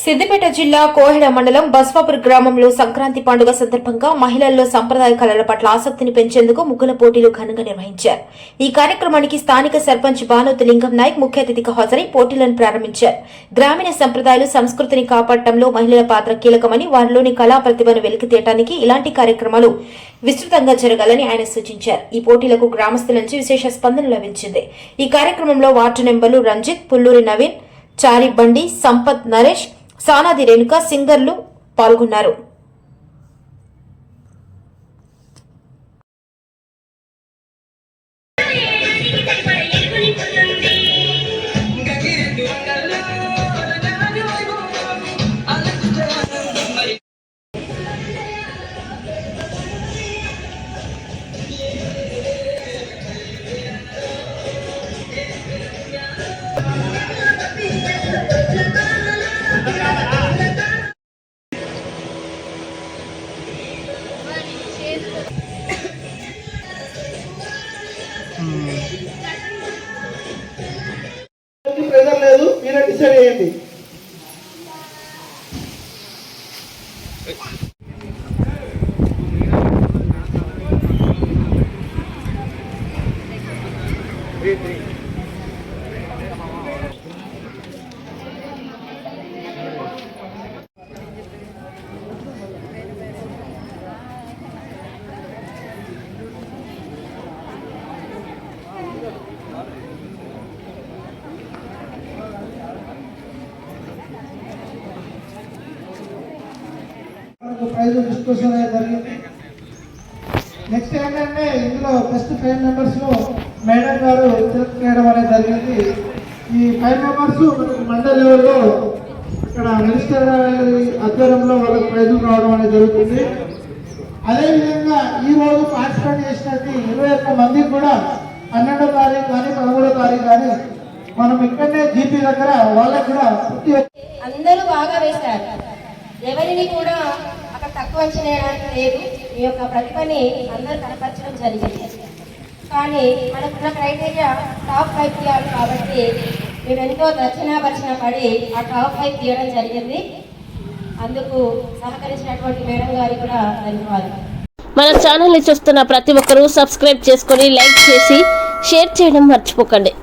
సిద్దిపేట జిల్లా కోహెడ మండలం బస్వాపూర్ గ్రామంలో సంక్రాంతి పండుగ సందర్భంగా మహిళల్లో సంప్రదాయ కళల పట్ల ఆసక్తిని పెంచేందుకు ముగ్గుల పోటీలు ఘనంగా నిర్వహించారు. ఈ కార్యక్రమానికి స్థానిక సర్పంచ్ బానోతు లింగం నాయక్ ముఖ్య అతిథిగా హాజరై పోటీలను ప్రారంభించారు. గ్రామీణ సంప్రదాయాలు సంస్కృతిని కాపాడటంలో మహిళల పాత్ర కీలకమని, వారిలోని కళా ప్రతిభను వెలికితీయడానికి ఇలాంటి కార్యక్రమాలు విస్తృతంగా జరగాలని ఆయన సూచించారు. ఈ పోటీలకు గ్రామస్తుల నుంచి విశేష స్పందన లభించింది. ఈ కార్యక్రమంలో వార్డు మెంబర్లు రంజిత్, పుల్లూరి నవీన్, చారి బండి, సంపత్, నరేష్, సానాది రేణుక, సింగర్లు పాల్గొన్నారు. ప్రెజర్ లేదు, మీరే డిసైడ్ చేయండి. ప్రైజ్ డిస్కషన్ అనేది జరిగింది. నెక్స్ట్ ఏంటంటే ఇందులో ఫస్ట్ 5 మెంబర్స్ లో మేడం గారు సెలెక్ట్ చేయడం అనేది జరిగింది. ఈ 5 మెంబర్స్ మండల లెవెల్లో ఇక్కడ మినిస్టర్ గారి ఆధ్వర్యంలో వాళ్ళకి ప్రైజులు రావడం అనేది జరుగుతుంది. అదేవిధంగా ఈ రోజు పార్టిసిపేట్ చేసినట్టు 21 మందికి కూడా 12వ తారీఖు కానీ 13వ తారీఖు కానీ మనం ఇక్కడనే జీపీ దగ్గర వాళ్ళకి కూడా అందరూ బాగా వేశారు. ఎవరిని కూడా అక్కడ తక్కువ అంచనా లేదు. మీ యొక్క ప్రతిభని అందరూ కనపరచడం జరిగింది. కానీ మనకున్న క్రైటీరియా టాప్ 5 తీయాలి కాబట్టి మేము ఎంతో దర్శనాభర్చన పడి ఆ టాప్ 5 తీయడం జరిగింది. అందుకు సహకరించినటువంటి మేడం గారికి కూడా ధన్యవాదాలు. మన ఛానల్ని చూస్తున్న ప్రతి ఒక్కరూ సబ్స్క్రైబ్ చేసుకొని లైక్ చేసి షేర్ చేయడం మర్చిపోకండి.